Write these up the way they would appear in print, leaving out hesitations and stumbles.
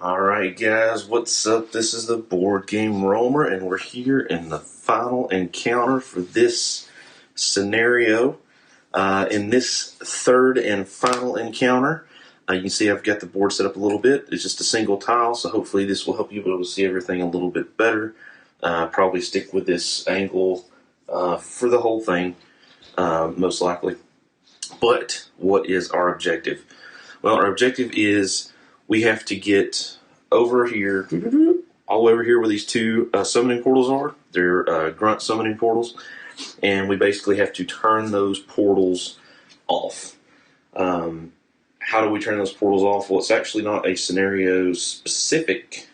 Alright guys, what's up? This is the Board Game Roamer, and we're here in the final encounter for this scenario. In this third and final encounter, you can see I've got the board set up a little bit. It's just a single tile, so hopefully this will help you be able to see everything a little bit better. Probably stick with this angle for the whole thing, most likely. But what is our objective? Well, our objective is we have to get over here, all the way over here where these two summoning portals are. They're grunt summoning portals, and we basically have to turn those portals off. How do we turn those portals off? Well, it's actually not a scenario-specific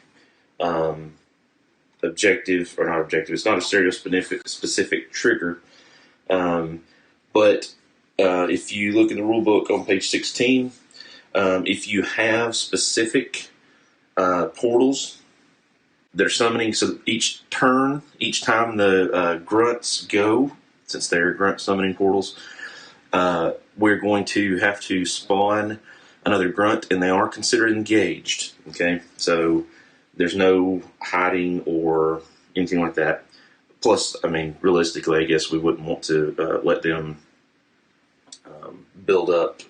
objective, or not objective. It's not a scenario-specific trigger, but if you look in the rule book on page 16, if you have specific portals, they're summoning, so each time the grunts go, since they're grunt summoning portals, we're going to have to spawn another grunt, and they are considered engaged. Okay, so there's no hiding or anything like that. Plus, I mean, realistically, I guess we wouldn't want to let them build up,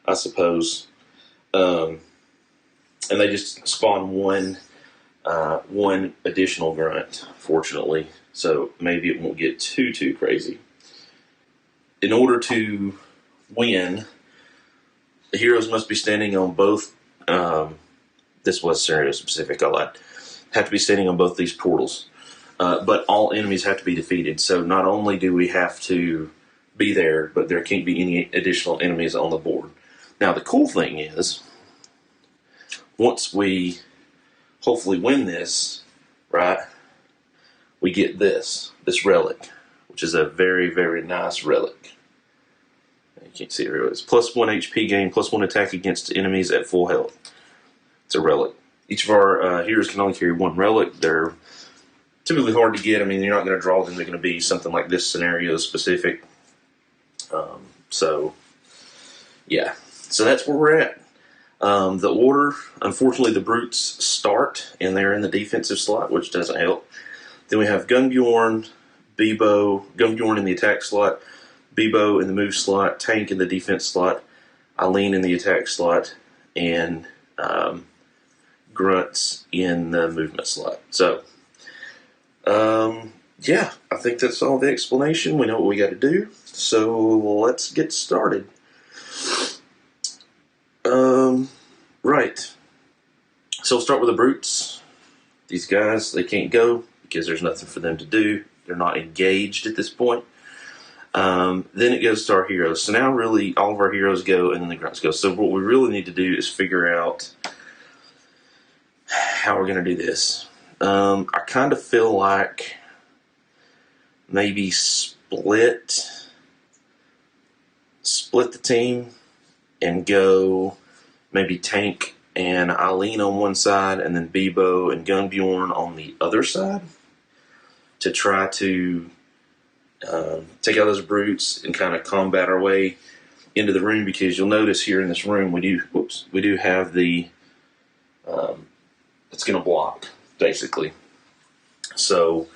I suppose. And they just spawn one additional grunt, fortunately, so maybe it won't get too crazy. In order to win, the heroes must be standing on both, this was scenario specific, I lied, have to be standing on both these portals, but all enemies have to be defeated. So not only do we have to be there, but there can't be any additional enemies on the board. Now the cool thing is, once we hopefully win this, right, we get this relic, which is a very nice relic. You can't see it really. It's plus 1 HP gain, plus 1 attack against enemies at full health. It's a relic. Each of our heroes can only carry one relic. They're typically hard to get. I mean, you're not going to draw them. They're going to be something like this scenario specific. So, yeah. So that's where we're at. The order, unfortunately, the brutes start, and they're in the defensive slot, which doesn't help. Then we have Gunbjorn, Gunbjorn in the attack slot, Bebo in the move slot, Tank in the defense slot, Eileen in the attack slot, and Grunts in the movement slot. So, yeah, I think that's all the explanation. We know what we got to do, so let's get started. Right. So we'll start with the brutes. These guys, they can't go because there's nothing for them to do. They're not engaged at this point. Then it goes to our heroes. So now really all of our heroes go and then the grunts go. So what we really need to do is figure out how we're going to do this. I kind of feel like maybe split the team and go maybe Tank and Eileen on one side, and then Bebo and Gunbjorn on the other side, to try to take out those brutes and kind of combat our way into the room. Because you'll notice here in this room we do have the it's going to block basically. So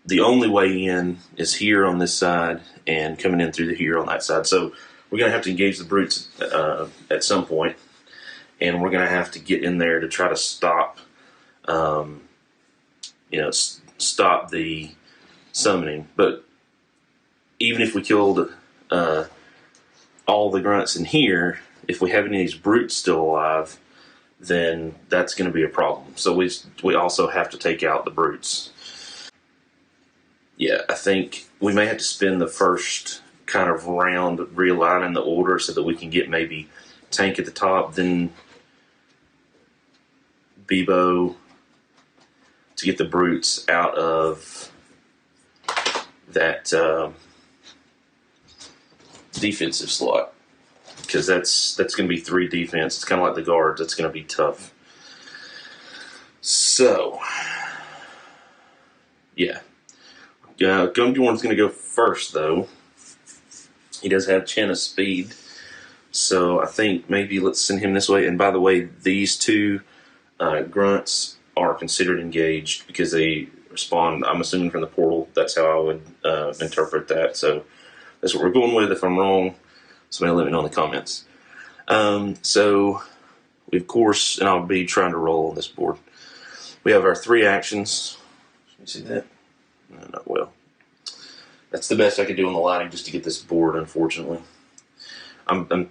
the only way in is here on this side and coming in through the here on that side. So we're going to have to engage the brutes at some point, and we're going to have to get in there to try to stop, stop the summoning. But even if we killed all the grunts in here, if we have any of these brutes still alive, then that's going to be a problem. So we also have to take out the brutes. Yeah, I think we may have to spend the first kind of round realigning the order so that we can get maybe Tank at the top, then Bebo to get the brutes out of that defensive slot, because that's going to be 3 defense. It's kind of like the guards. That's going to be tough. So, yeah. Gunbjorn's going to go first, though. He does have Chin of speed, so I think maybe let's send him this way. And by the way, these two Grunts are considered engaged because they respond, I'm assuming, from the portal. That's how I would interpret that. So that's what we're going with. If I'm wrong, somebody let me know in the comments. So we, of course, and I'll be trying to roll on this board. We have our 3 actions. You see that? No, not well. That's the best I could do on the lighting just to get this board, unfortunately. I'm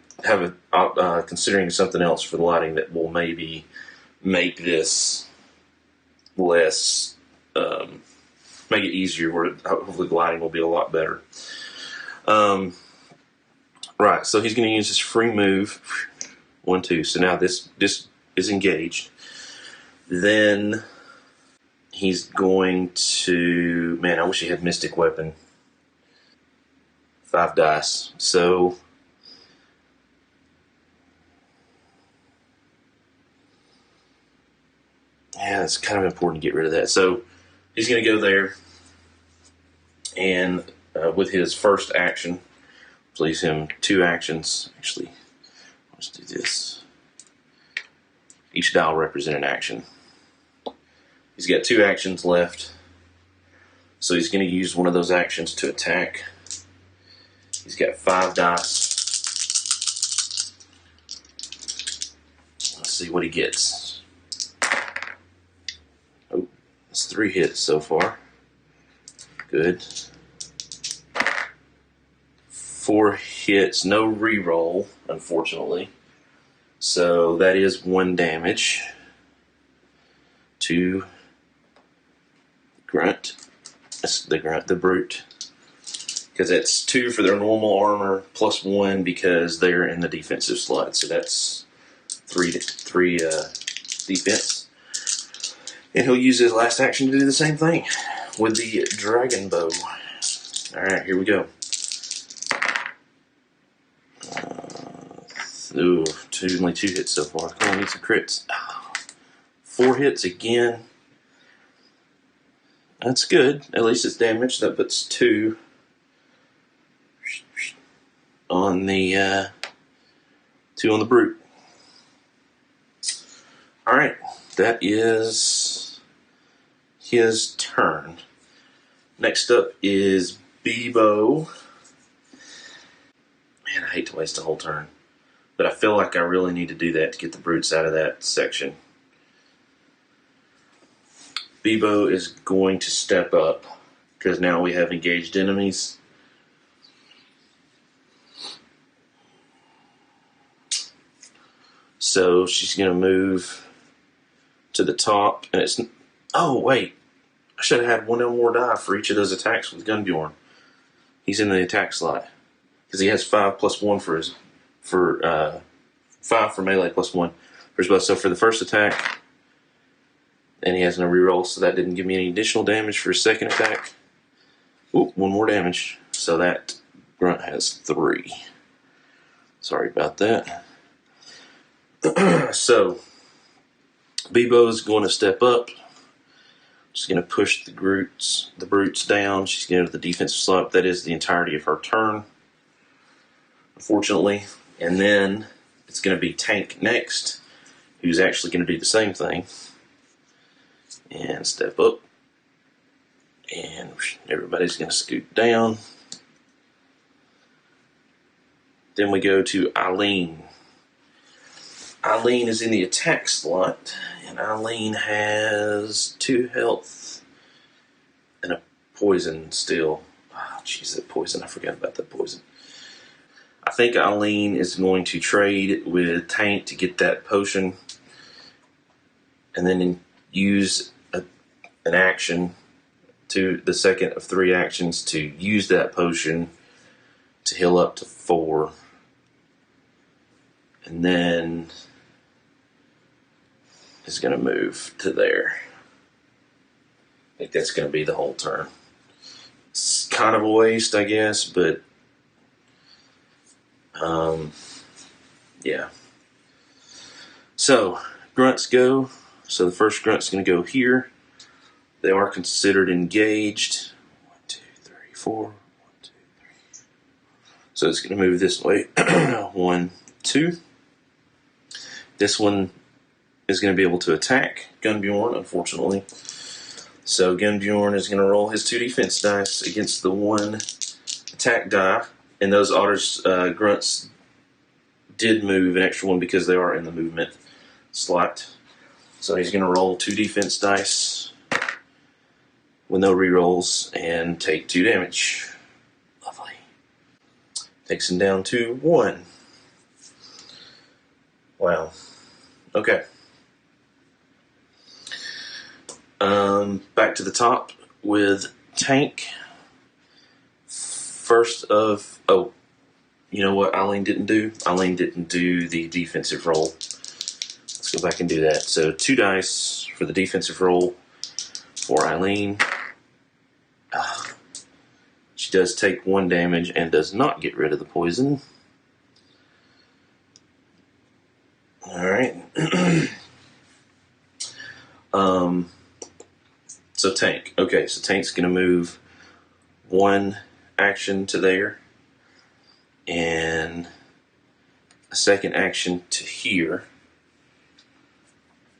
considering something else for the lighting that will maybe make this less, make it easier, where hopefully the lighting will be a lot better. Right, so he's going to use his free move, 1, 2. So now this is engaged. Then he's going to, man, I wish he had Mystic Weapon. 5 dice. So yeah, it's kind of important to get rid of that. So he's going to go there, and with his first action, leaves him 2 actions. Actually, let's do this. Each die will represent an action. He's got 2 actions left, so he's going to use one of those actions to attack. He's got 5 dice. Let's see what he gets. Oh, it's 3 hits so far. Good. 4 hits, no reroll, unfortunately. So that is 1 damage to Grunt. That's the Grunt, the Brute. Because that's 2 for their normal armor, plus 1 because they're in the defensive slot. So that's 3 defense. And he'll use his last action to do the same thing with the Dragon Bow. Alright, here we go. Ooh, only 2 hits so far. Come on, need some crits. 4 hits again. That's good. At least it's damage. That puts 2 on the 2 on the Brute. All right, that is his turn. Next up is Bebo. Man, I hate to waste a whole turn, but I feel like I really need to do that to get the Brutes out of that section. Bebo is going to step up because now we have engaged enemies. So she's going to move to the top, and it's... Oh, wait. I should have had 1 more die for each of those attacks with Gunbjorn. He's in the attack slot because he has 5 plus 1 for his... 5 for melee plus 1 for his bow. So for the first attack, and he has no reroll, so that didn't give me any additional damage for his second attack. Ooh, 1 more damage. So that Grunt has 3. Sorry about that. So, Bebo is going to step up. She's going to push the brutes down. She's going to go to the defensive slot. That is the entirety of her turn, unfortunately. And then it's going to be Tank next, who's actually going to do the same thing. And step up. And everybody's going to scoot down. Then we go to Eileen. Eileen is in the attack slot, and Eileen has 2 health and a poison still. Oh, jeez, that poison. I forgot about that poison. I think Eileen is going to trade with Tank to get that potion, and then use an action, to the second of 3 actions, to use that potion to heal up to 4. And then is going to move to there. I think that's going to be the whole turn. It's kind of a waste, I guess, but yeah. So, grunts go. So the first grunt's going to go here. They are considered engaged. 1, 2, 3, 4. 1, 2, 3. So it's going to move this way. 1, 2. This one is going to be able to attack Gunbjorn, unfortunately. So Gunbjorn is going to roll his 2 defense dice against the 1 attack die. And those otters, grunts, did move an extra 1 because they are in the movement slot. So he's going to roll 2 defense dice with no rerolls and take 2 damage. Lovely. Takes him down to 1. Wow. Okay. Back to the top with Tank. First of... Oh, you know what Eileen didn't do? Eileen didn't do the defensive roll. Let's go back and do that. So 2 dice for the defensive roll for Eileen. She does take 1 damage and does not get rid of the poison. Alright. So Tank. Okay, so Tank's going to move 1 action to there. And a second action to here.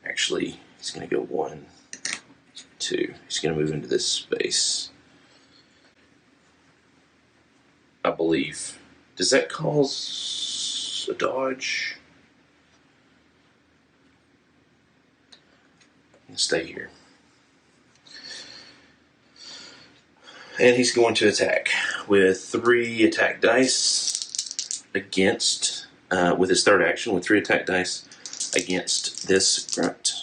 Actually, he's going to go 1, 2. He's going to move into this space. I believe. Does that cause a dodge? Stay here. And he's going to attack with 3 attack dice against, with his third action, with 3 attack dice against this grunt.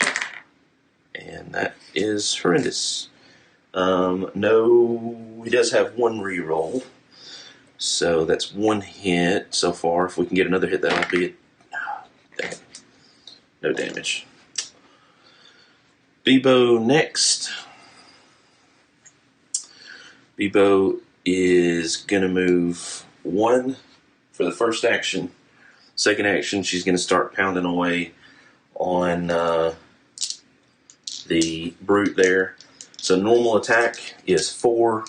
And that is horrendous. No, he does have 1 reroll. So that's 1 hit so far. If we can get another hit, that'll be it. No damage. Bebo next. Bebo is going to move 1 for the first action. Second action, she's going to start pounding away on the brute there. So normal attack is 4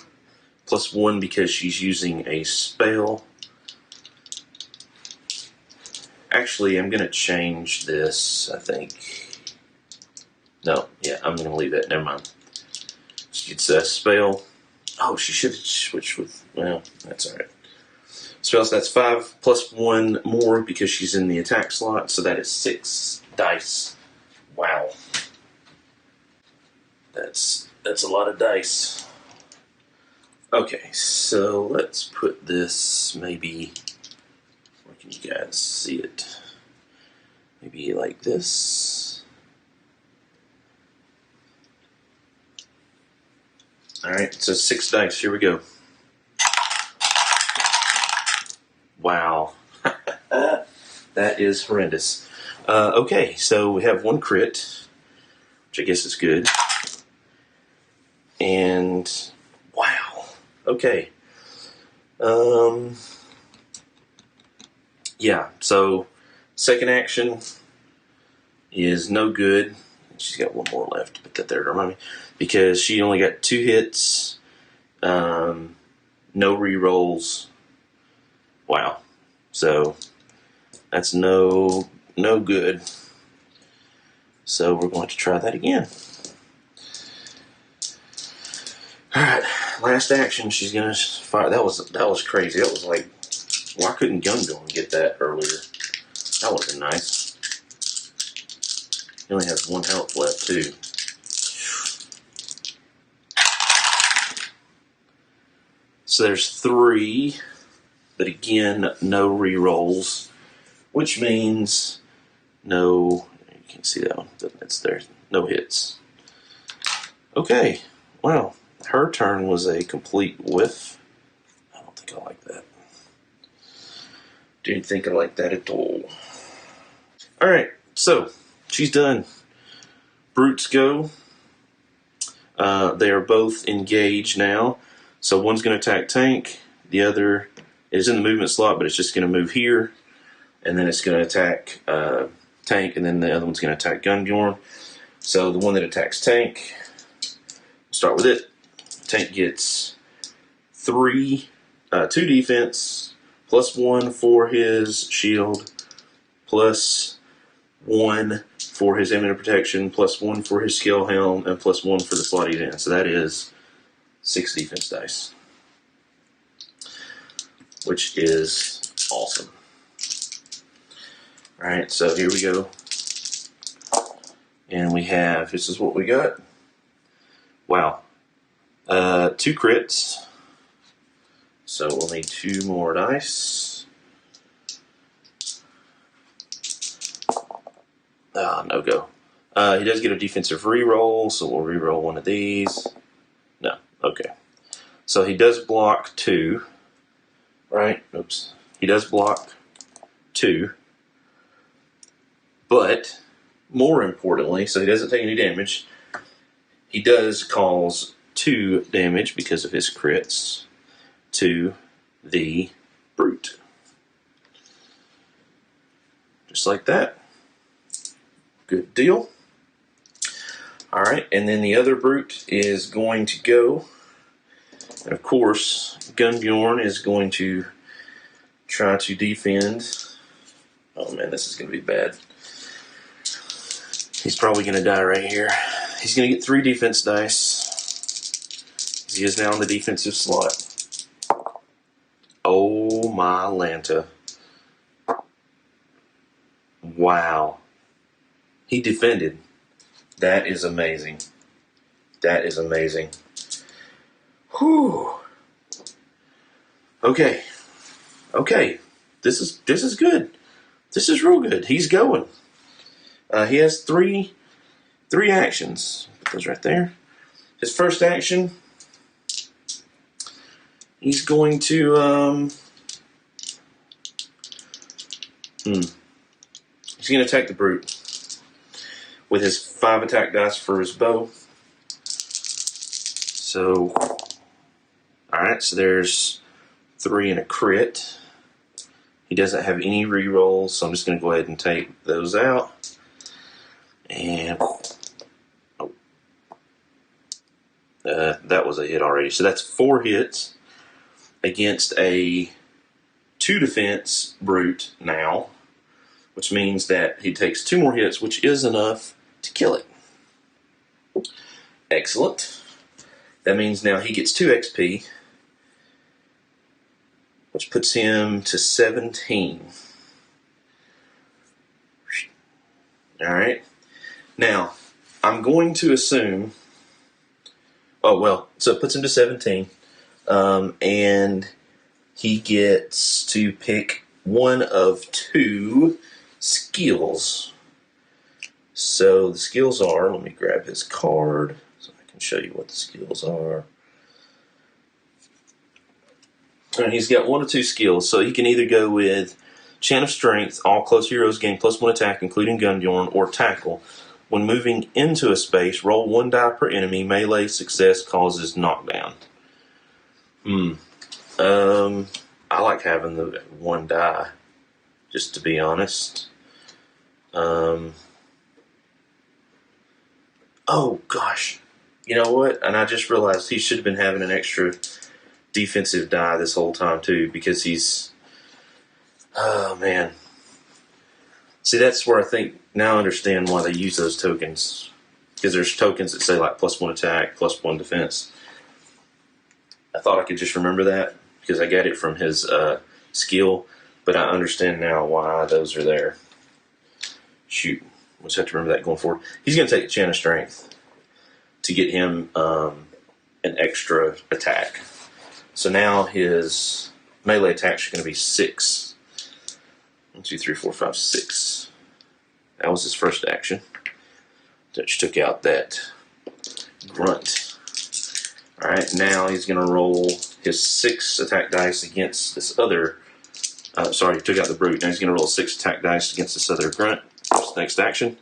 plus 1 because she's using a spell. Actually, I'm going to change this, I think. No, yeah, I'm going to leave that. Never mind. It's a spell. Oh, she should have switched with... Well, that's alright. Spells, that's 5 plus 1 more because she's in the attack slot. So that is 6 dice. Wow. That's a lot of dice. Okay, so let's put this maybe... Where can you guys see it? Maybe like this. Alright, so 6 dice. Here we go. Wow. That is horrendous. Okay, so we have 1 crit, which I guess is good. And, wow. Okay. Yeah, so second action is no good. She's got 1 more left. Put that there to remind me. Because she only got 2 hits. No rerolls. Wow. So that's no good. So we're going to try that again. Alright, last action, she's gonna fire. That was crazy. That was like, why couldn't Gunbjorn get that earlier? That would have been nice. He only has 1 health left too. So there's 3, but again, no rerolls, which means no. You can see that one. It's there. No hits. Okay. Wow. Her turn was a complete whiff. I don't think I like that. Didn't think I like that at all. Alright, so she's done. Brutes go. They are both engaged now. So one's going to attack Tank. The other is in the movement slot, but it's just going to move here. And then it's going to attack Tank, and then the other one's going to attack Gunbjorn. So the one that attacks Tank, we'll start with it. Tank gets 2 defense, plus 1 for his shield, plus 1 for his imminent protection, +1 for his skill helm, and +1 for the slot he's in. So that is 6 defense dice, which is awesome. All right, so here we go. And we have, this is what we got. Wow. 2 crits. So we'll need 2 more dice. No go. He does get a defensive reroll, so we'll reroll one of these. No, okay. So he does block 2, right? Oops. He does block 2, but more importantly, so he doesn't take any damage. He does cause 2 damage because of his crits to the brute. Just like that. Good deal. All right, and then the other brute is going to go. And of course, Gunbjorn is going to try to defend. Oh man, this is going to be bad. He's probably going to die right here. He's going to get 3 defense dice. He is now in the defensive slot. Oh my Lanta. Wow. He defended. That is amazing. That is amazing. Whew. Okay. Okay. This is good. This is real good. He's going. He has three actions. Put those right there. His first action, he's going to he's going to attack the brute with his 5 attack dice for his bow. So, alright, so there's 3 and a crit. He doesn't have any rerolls, so I'm just going to go ahead and take those out. And that was a hit already. So that's 4 hits against a 2 defense brute now, which means that he takes 2 more hits, which is enough to kill it. Excellent. That means now he gets 2 XP, which puts him to 17. Alright. Now, I'm going to assume, so it puts him to 17, and he gets to pick one of 2 skills. So the skills are, let me grab his card so I can show you what the skills are. And he's got 1 of 2 skills, so he can either go with Chant of Strength, all close heroes gain +1 attack, including Gunbjorn, or Tackle. When moving into a space, roll 1 die per enemy. Melee success causes knockdown. I like having the 1 die, just to be honest. Oh, gosh. You know what? And I just realized he should have been having an extra defensive die this whole time, too, because he's... Oh, man. See, that's where I think... Now I understand why they use those tokens. Because there's tokens that say, like, +1 attack, +1 defense. I thought I could just remember that, because I got it from his skill, but I understand now why those are there. Shoot. We'll just have to remember that going forward. He's going to take a Chant of Strength to get him an extra attack. So now his melee attacks are going to be 6. 1, 2, 3, 4, 5, 6. That was his first action. Which took out that grunt. Alright, now he's going to roll his 6 attack dice against this other... he took out the brute. Now he's going to roll 6 attack dice against this other grunt. That's the next action.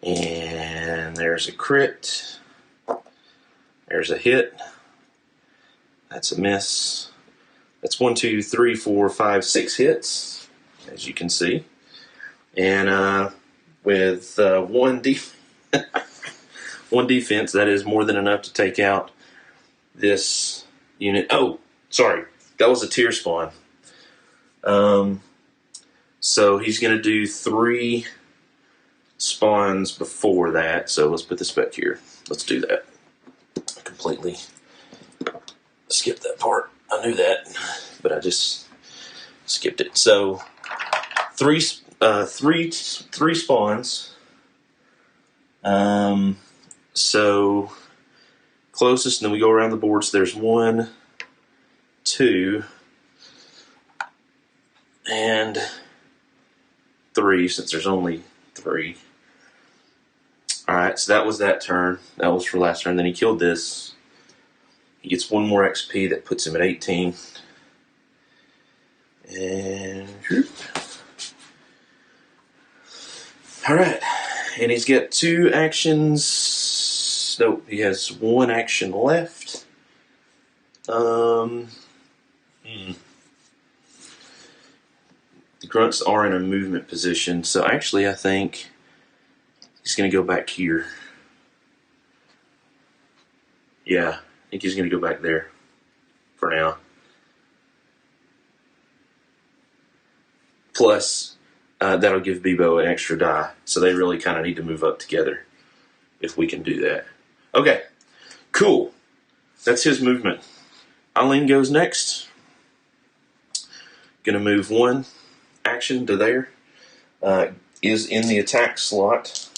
And there's a crit. There's a hit. That's a miss. That's 1, 2, 3, 4, 5, 6 hits, as you can see. And with 1 defense, that is more than enough to take out this unit. Oh, sorry. That was a tier spawn. So he's going to do 3 spawns before that, so let's put this back here. Let's do that. Completely skipped that part. I knew that, but I just skipped it. So three spawns. So closest, and then we go around the board. So there's 1, 2, and 3, since there's only 3. Alright, so that was that turn. That was for last turn. Then he killed this. He gets 1 more XP that puts him at 18. And alright. And he's got 2 actions. Nope, he has 1 action left. The grunts are in a movement position, so actually I think he's going to go back here. Yeah, I think he's going to go back there for now. Plus, that'll give Bebo an extra die, so they really kind of need to move up together if we can do that. Okay, cool. That's his movement. Eileen goes next. Going to move 1 action to there. Is in the attack slot.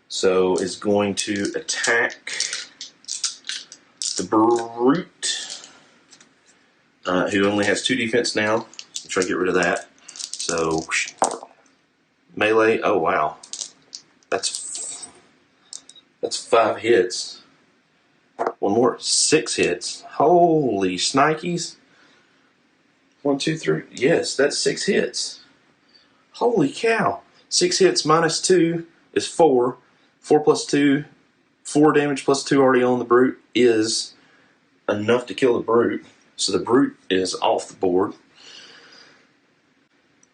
So is going to attack the Brute, who only has 2 defense now. Try to get rid of that. So melee. Oh wow, that's 5 hits. 1 more, 6 hits. Holy snikes! 1, 2, 3. Yes, that's 6 hits. Holy cow! 6 hits minus 2 is 4. 4 plus 2, 4 damage plus 2 already on the Brute is enough to kill the Brute. So the Brute is off the board.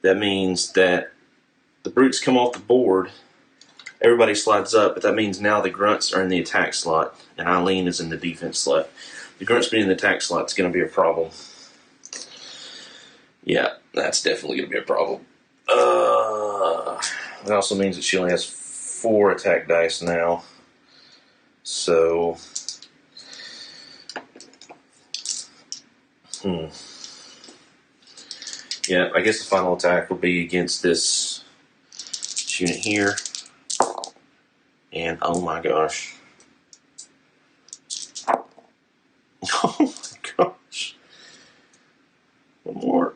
That means that the Brutes come off the board. Everybody slides up, but that means now the Grunts are in the attack slot, and Eileen is in the defense slot. The Grunts being in the attack slot is going to be a problem. Yeah, that's definitely going to be a problem. It also means that she only has 4 attack dice now. So, yeah, I guess the final attack will be against this unit here. And oh my gosh. Oh my gosh. 1 more.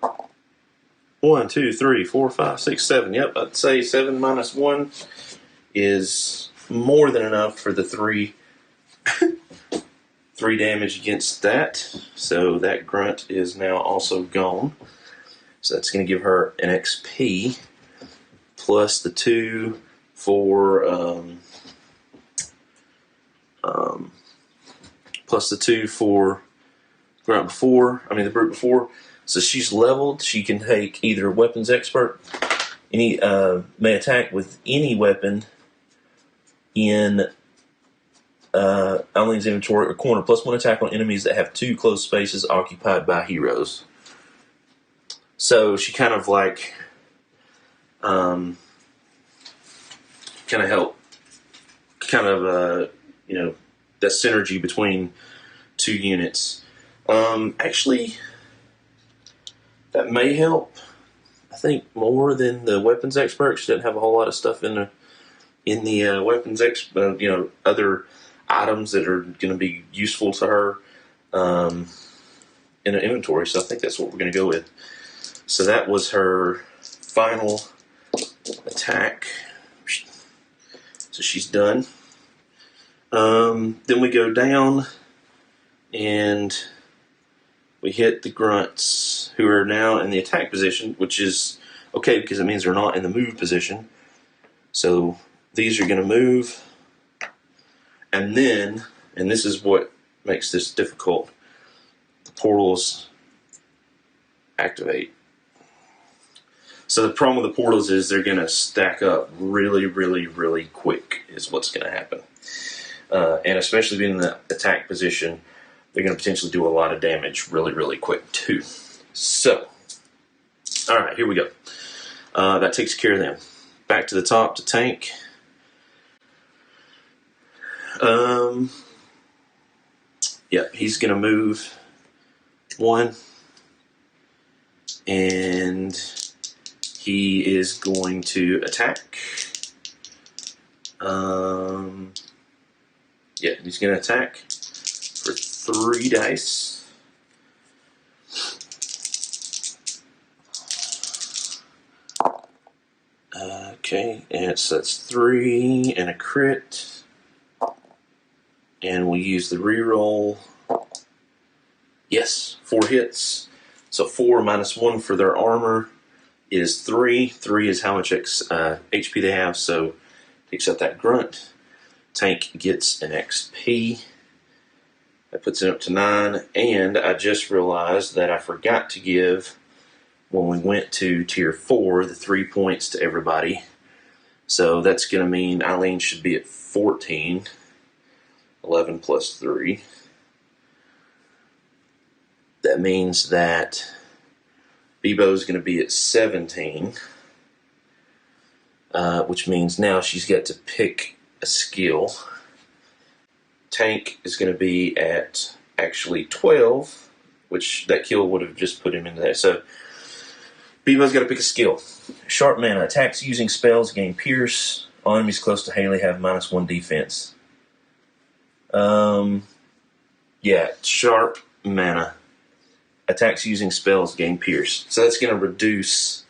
1, 2, 3, 4, 5, 6, 7. Yep, I'd say 7 minus 1 is more than enough for the 3 damage against that. So that Grunt is now also gone. So that's going to give her an XP plus the 2 for Grunt before. I mean the Brute before. So she's leveled. She can take either Weapons Expert, may attack with any weapon in Eileen's inventory or corner, plus 1 attack on enemies that have 2 closed spaces occupied by heroes. So she kind of like, that synergy between 2 units. Actually, that may help. I think more than the Weapons Expert. She doesn't have a whole lot of stuff in the Weapons Expert. Other items that are going to be useful to her in an inventory. So I think that's what we're going to go with. So that was her final attack. So she's done. Then we go down and we hit the Grunts, who are now in the attack position, which is okay because it means they're not in the move position. So these are going to move. And then, and this is what makes this difficult, the portals activate. So the problem with the portals is they're going to stack up really, really, really quick is what's going to happen. And especially being in the attack position, they're going to potentially do a lot of damage really, really quick too. So, alright, here we go. That takes care of them. back to the top to tank. Yeah, he's going to move 1. And he is going to attack. Yeah, he's going to attack for 3 dice. Okay, and so that's 3 and a crit. And we'll use the reroll. Yes, 4 hits. So 4 minus 1 for their armor is 3. 3 is how much HP they have, so takes out that grunt. Tank gets an XP. That puts it up to 9. And I just realized that I forgot to give, when we went to tier 4, the 3 points to everybody. So that's going to mean Eileen should be at 14. 11 plus 3. That means that Bebo is going to be at 17. Which means now she's got to pick a skill. Tank is going to be at actually 12, which that kill would have just put him into there. So Bebo's got to pick a skill. Sharp mana. Attacks using spells gain pierce. All enemies close to Haley have -1 defense. Yeah, sharp mana. Attacks using spells gain pierce. So that's going to reduce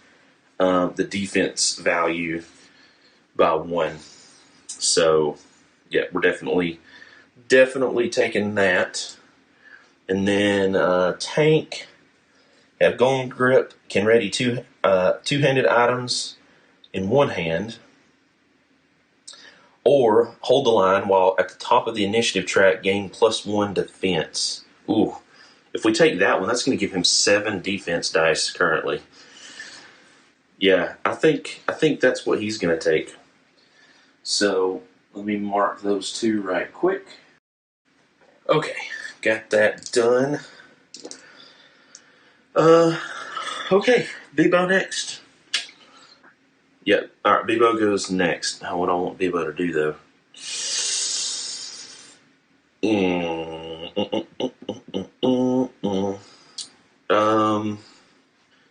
the defense value by 1. So, yeah, we're definitely taking that. And then Tank, have Golden Grip, can ready two-handed items in one hand, or hold the line while at the top of the initiative track, gain +1 defense. Ooh, if we take that one, that's going to give him 7 defense dice currently. Yeah, I think that's what he's going to take. So let me mark those 2 right quick. Okay, got that done. Okay, Bebo next. Yep, alright, Bebo goes next. Now, what I want Bebo to do, though.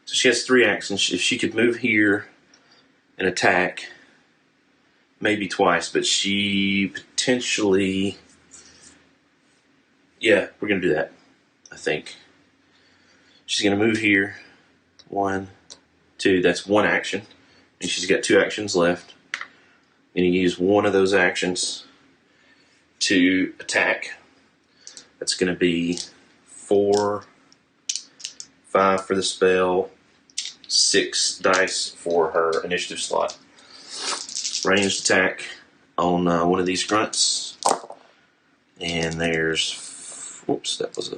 So she has 3 actions. If she could move here and attack, maybe twice, but she potentially... Yeah, we're going to do that, I think. She's going to move here. 1, 2, that's 1 action. And she's got 2 actions left. And you use one of those actions to attack. That's going to be 4, 5 for the spell, 6 dice for her initiative slot. Ranged attack on one of these grunts. And there's... Whoops, that was a...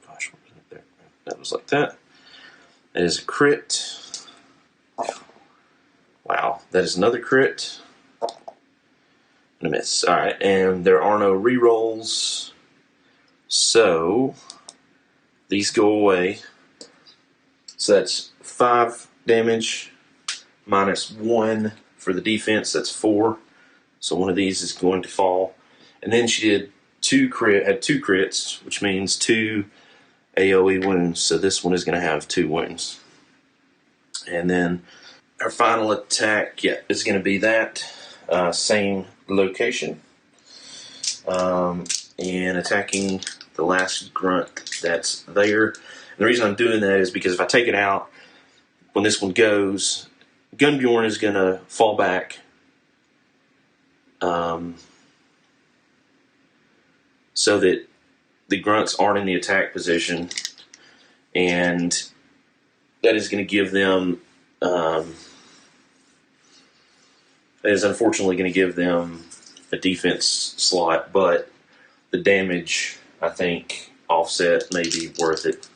Gosh, what was it there? That was like that. That is a crit. Wow, that is another crit. And a miss. Alright, and there are no rerolls. So, these go away. So that's 5 damage minus 1 for the defense. That's 4. So one of these is going to fall. And then she did 2 crits, which means 2 AoE wounds. So this one is going to have 2 wounds. And then her final attack, is going to be that same location, and attacking the last grunt that's there. And the reason I'm doing that is because if I take it out, when this one goes, Gunbjorn is going to fall back, so that the grunts aren't in the attack position, and that is going to give them... That is unfortunately going to give them a defense slot, but the damage, I think, offset may be worth it.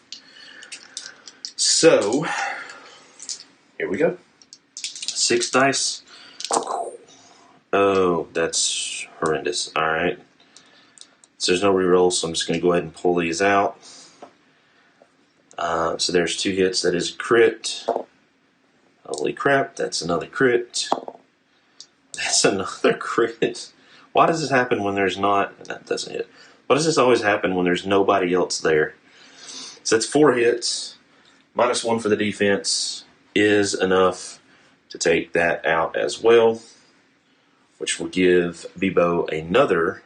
So, here we go. 6 dice. Oh, that's horrendous. Alright. So there's no reroll, so I'm just going to go ahead and pull these out. So there's 2 hits. That is a crit. Holy crap, that's another crit. That's another crit. Why does this happen when there's not... That doesn't hit. Why does this always happen when there's nobody else there? So that's 4 hits. -1 for the defense is enough to take that out as well, which will give Bebo another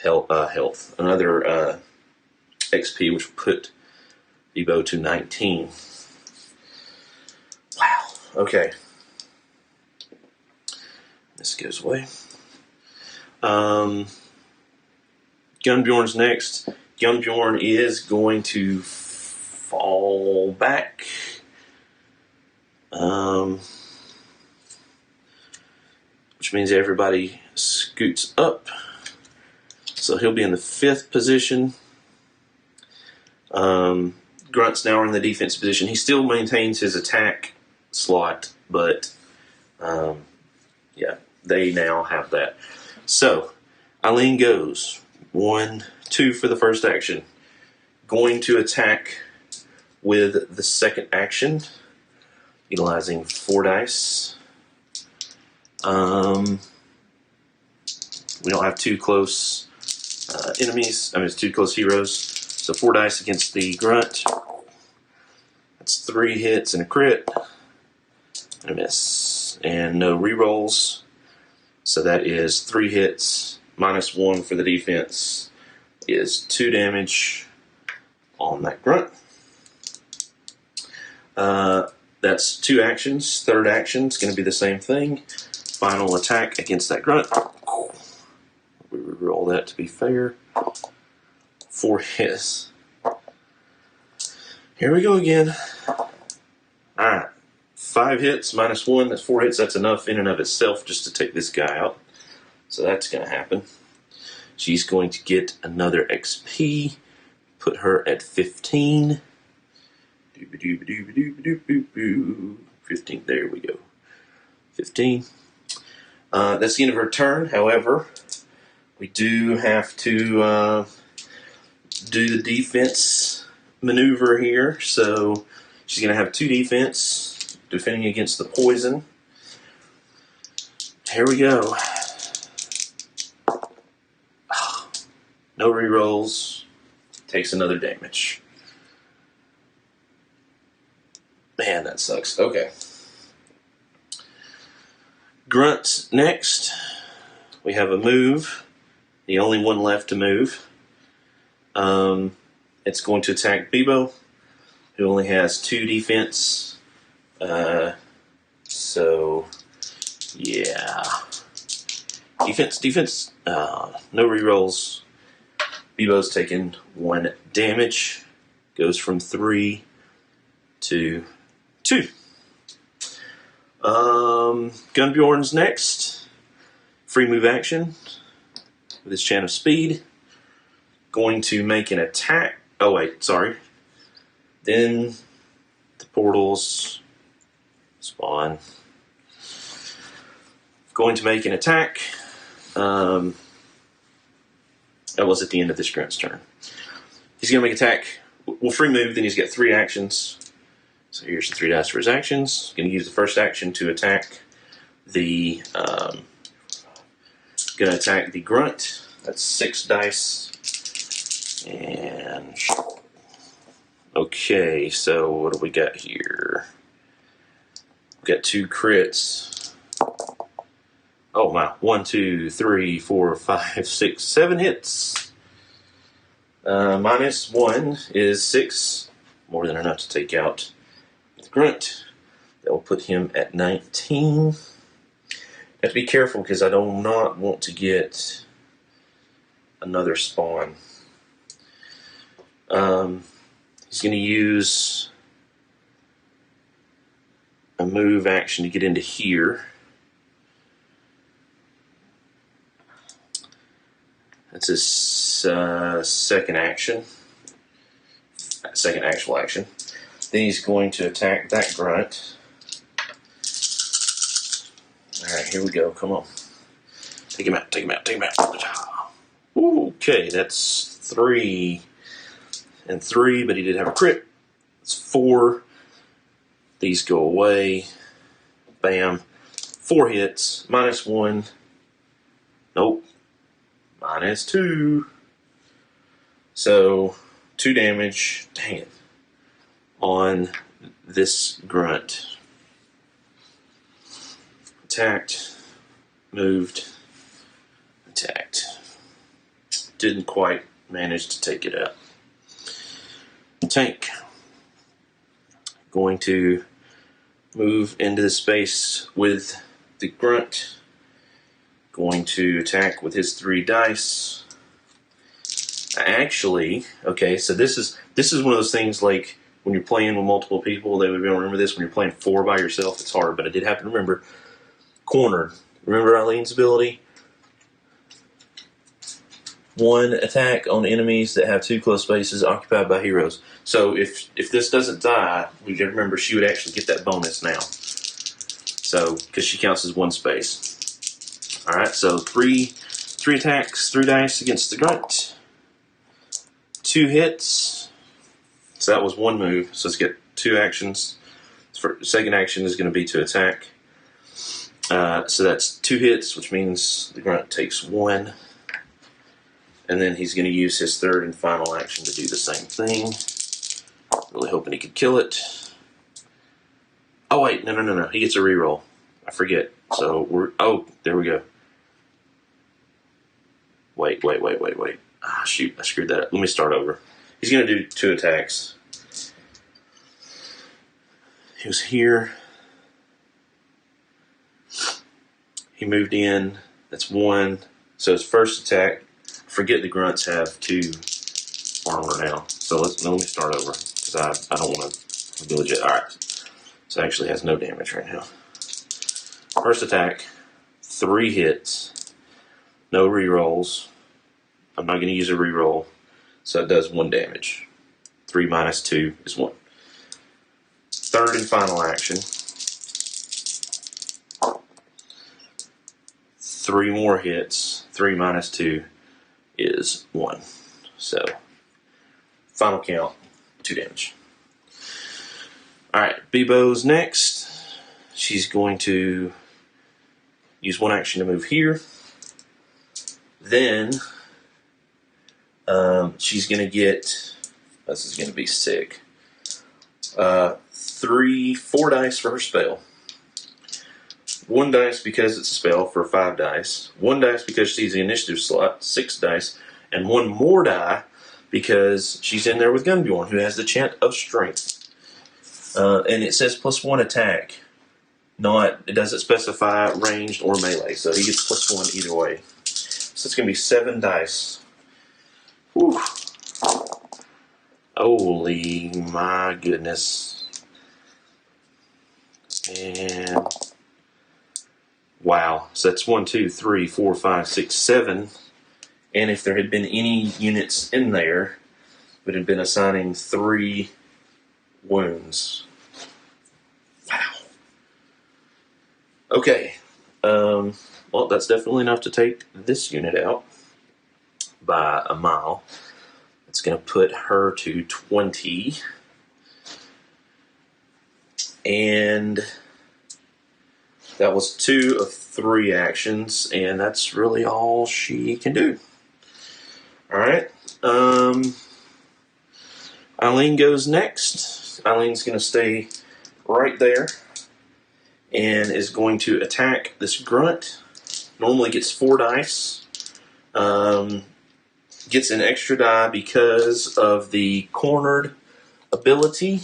another XP, which will put Bebo to 19. Wow. Okay. This goes away. Gunbjorn's next. Gunbjorn is going to fall back. Which means everybody scoots up. So he'll be in the 5th position. Grunt's now in the defense position. He still maintains his attack slot, but yeah, they now have that. So Eileen goes 1, 2 for the first action. Going to attack with the second action, utilizing 4 dice. We don't have too close enemies. I mean, it's 2 close heroes. So 4 dice against the grunt. That's 3 hits and a crit. And a miss. And no rerolls. So that is 3 hits. -1 for the defense is 2 damage on that grunt. That's 2 actions. Third action is going to be the same thing. Final attack against that grunt. We roll that to be fair. 4 hits. Here we go again. Alright. 5 hits -1. That's 4 hits. That's enough in and of itself just to take this guy out. So that's going to happen. She's going to get another XP. Put her at 15. 15. There we go. 15. That's the end of her turn. However, we do have to do the defense maneuver here. So she's going to have 2 defense, defending against the poison. Here we go. No rerolls. Takes another damage. Man, that sucks. Okay. Grunt next. We have a move. The only one left to move. It's going to attack Bebo, who only has 2 defense. So, yeah. Defense. No rerolls. Bebo's taking 1 damage. Goes from 3 to 2. Gunbjorn's next. Free move action with his chant of speed. Going to make an attack. Oh wait, sorry. Then the portals spawn. Going to make an attack. That was at the end of this grunt's turn. He's going to make an attack. We'll free move, then he's got 3 actions. So here's the 3 dice for his actions. Going to use the first action to attack the grunt. That's 6 dice. And okay, so what do we got here? We got 2 crits. Oh my! 1, 2, 3, 4, 5, 6, 7 hits. -1 is 6, more than enough to take out the grunt. That will put him at 19. Have to be careful because I do not want to get another spawn. He's going to use a move action to get into here. That's his second action. Second actual action. Then he's going to attack that grunt. Alright, here we go. Come on. Take him out, take him out, take him out. Okay, that's 3 and 3, but he did have a crit. It's 4. These go away. Bam. 4 hits. -1. Nope. -2. So 2 damage. Dang it. On this grunt. Attacked. Moved. Attacked. Didn't quite manage to take it out. Tank. Going to move into the space with the grunt. Going to attack with his 3 dice. Actually, okay, so this is one of those things like when you're playing with multiple people, they would remember this. When you're playing 4 by yourself, it's hard, but I did have to remember. Cornered. Remember Eileen's ability? 1 attack on enemies that have 2 close spaces occupied by heroes. So if this doesn't die, we got to remember she would actually get that bonus now. So because she counts as 1 space. All right. So three attacks, 3 dice against the grunt. 2 hits. So that was 1 move. So let's get 2 actions. The second action is going to be to attack. So that's 2 hits, which means the grunt takes 1. And then he's going to use his third and final action to do the same thing. Really hoping he could kill it. Oh, wait. No. He gets a reroll. I forget. So oh, there we go. Wait. Ah, shoot. I screwed that up. Let me start over. He's going to do 2 attacks. He was here. He moved in. That's 1. So his first attack. Forget the grunts have 2 armor now. So let me start over because I don't want to village it. All right. So it actually has no damage right now. First attack, 3 hits, no rerolls. I'm not going to use a reroll, so it does 1 damage. 3 minus 2 is 1. Third and final action. 3 more hits. 3 minus 2 is 1. So, final count, 2 damage. Alright, Bebo's next. She's going to use 1 action to move here. Then, she's going to get, this is going to be sick, 4 dice for her spell. 1 dice because it's a spell for 5 dice. 1 dice because she's the initiative slot, 6 dice. And 1 more die because she's in there with Gunbjorn, who has the chant of strength. And it says +1 attack. It doesn't specify ranged or melee, so he gets +1 either way. So it's going to be 7 dice. Whew. Holy my goodness. And wow. So that's 1, 2, 3, 4, 5, 6, 7. And if there had been any units in there, it would have been assigning 3 wounds. Wow. Okay. Well, that's definitely enough to take this unit out by a mile. It's going to put her to 20. And that was 2 of 3 actions, and that's really all she can do. Alright. Eileen goes next. Eileen's going to stay right there and is going to attack this grunt. Normally gets 4 dice. Gets an extra die because of the cornered ability.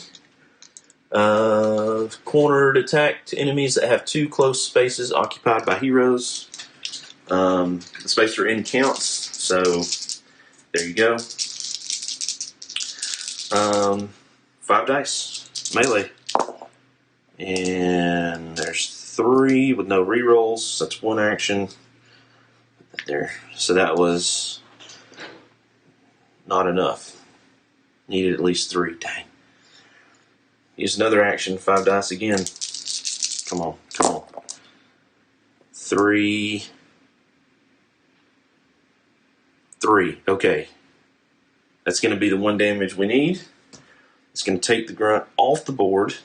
Cornered attack to enemies that have 2 close spaces occupied by heroes. The spaces are in counts, so there you go. 5 dice. Melee. And there's 3 with no rerolls. That's 1 action. There. So that was not enough. Needed at least 3. Dang. Use another action. 5 dice again. Come on. 3. Okay. That's going to be the 1 damage we need. It's going to take the grunt off the board.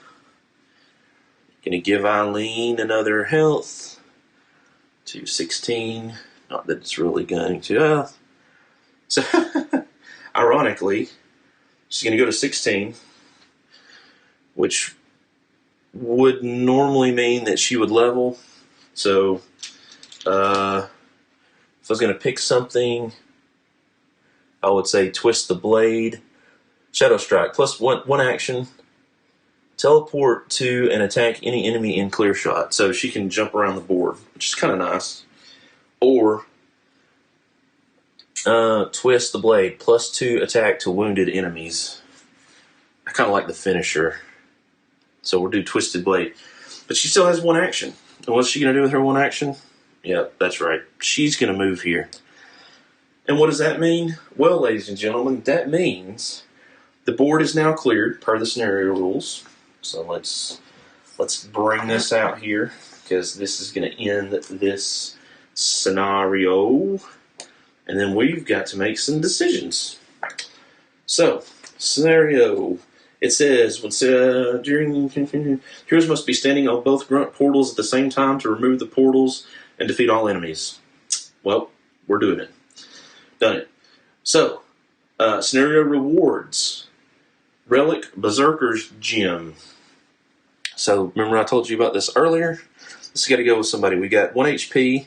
Gonna give Eileen another health to 16. Not that it's really going to. So, ironically, she's gonna go to 16, which would normally mean that she would level. So, if I was gonna pick something, I would say Twist the Blade, Shadow Strike, plus one action. Teleport to and attack any enemy in clear shot. So she can jump around the board, which is kind of nice. Or Twist the Blade, plus 2 attack to wounded enemies. I kind of like the finisher. So we'll do Twisted Blade. But she still has one action. And what's she going to do with her one action? Yeah, that's right. She's going to move here. And what does that mean? Well, ladies and gentlemen, that means the board is now cleared per the scenario rules. So let's bring this out here, because this is going to end this scenario, and then we've got to make some decisions. So, scenario. It says, during heroes must be standing on both grunt portals at the same time to remove the portals and defeat all enemies. Well, we're doing it. Done it. So, scenario rewards. Relic Berserker's Gem. So, remember I told you about this earlier? This has got to go with somebody. We got 1 HP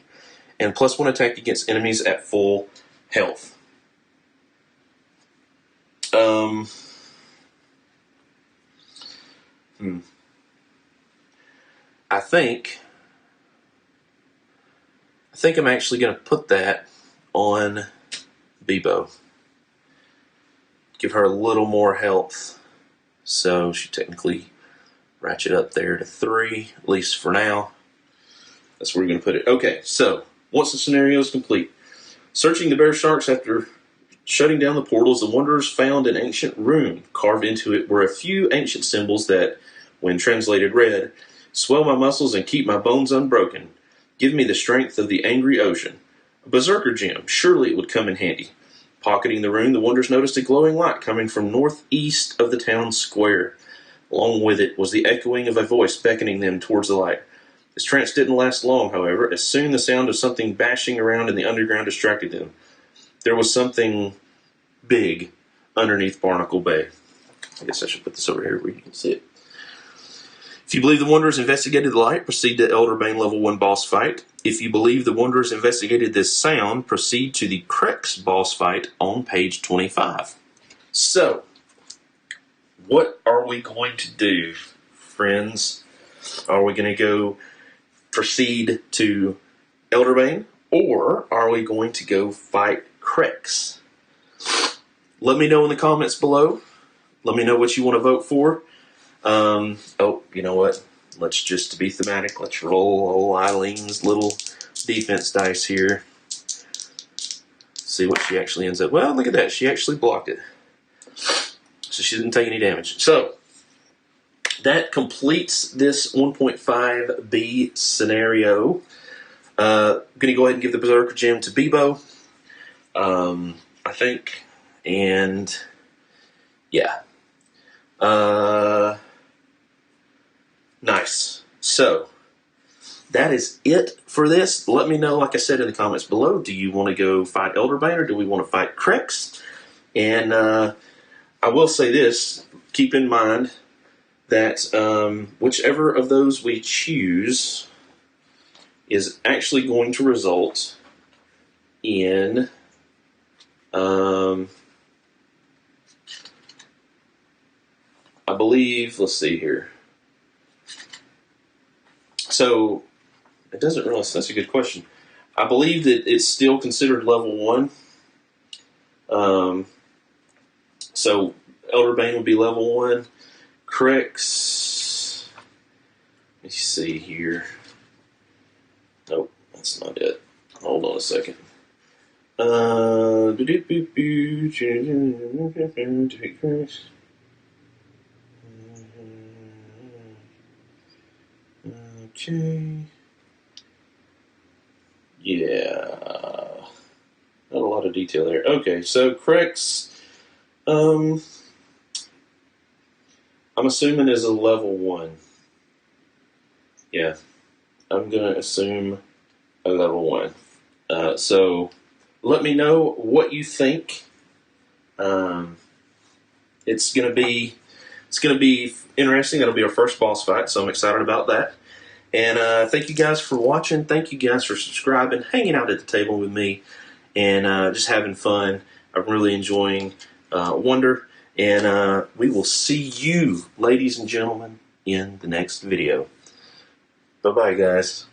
and plus 1 attack against enemies at full health. I think I'm actually going to put that on Bebo. Give her a little more health. So she technically ratchet up there to 3, at least for now. That's where we're going to put it. Okay, so once the scenario is complete, searching the bear sharks after shutting down the portals, the wanderers found an ancient rune. Carved into it were a few ancient symbols that, when translated, read, "Swell my muscles and keep my bones unbroken. Give me the strength of the angry ocean." A berserker gem. Surely it would come in handy. Pocketing the rune, the wanderers noticed a glowing light coming from northeast of the town square. Along with it was the echoing of a voice beckoning them towards the light. This trance didn't last long, however, as soon the sound of something bashing around in the underground distracted them. There was something big underneath Barnacle Bay. I guess I should put this over here where you can see it. If you believe the Wanderers investigated the light, proceed to Elderbane Level 1 boss fight. If you believe the Wanderers investigated this sound, proceed to the Krex boss fight on page 25. So, what are we going to do, friends? Are we going to go proceed to Elderbane, or are we going to go fight Krex? Let me know in the comments below. Let me know what you want to vote for. Oh, you know what? Let's just, to be thematic, let's roll old Eileen's little defense dice here. See what she actually ends up. Well, look at that. She actually blocked it. So she didn't take any damage. So, that completes this 1.5b scenario. I'm going to go ahead and give the Berserker Gem to Bebo. I think. And, yeah. Nice. So, that is it for this. Let me know, like I said in the comments below, do you want to go fight Elderbane or do we want to fight Krex? And I will say this, keep in mind that whichever of those we choose is actually going to result in I believe, let's see here. So, it doesn't really, that's a good question. I believe that it's still considered level 1. So, Elderbane would be level 1. Krex, let me see here. Nope, that's not it. Hold on a second. Okay. Yeah. Not a lot of detail there. Okay, so Krex, I'm assuming is a level 1. Yeah, I'm gonna assume a level 1. So let me know what you think. It's gonna be interesting. That'll be our first boss fight, so I'm excited about that. And thank you guys for watching. Thank you guys for subscribing, hanging out at the table with me, and just having fun. I'm really enjoying Wonder. And we will see you, ladies and gentlemen, in the next video. Bye-bye, guys.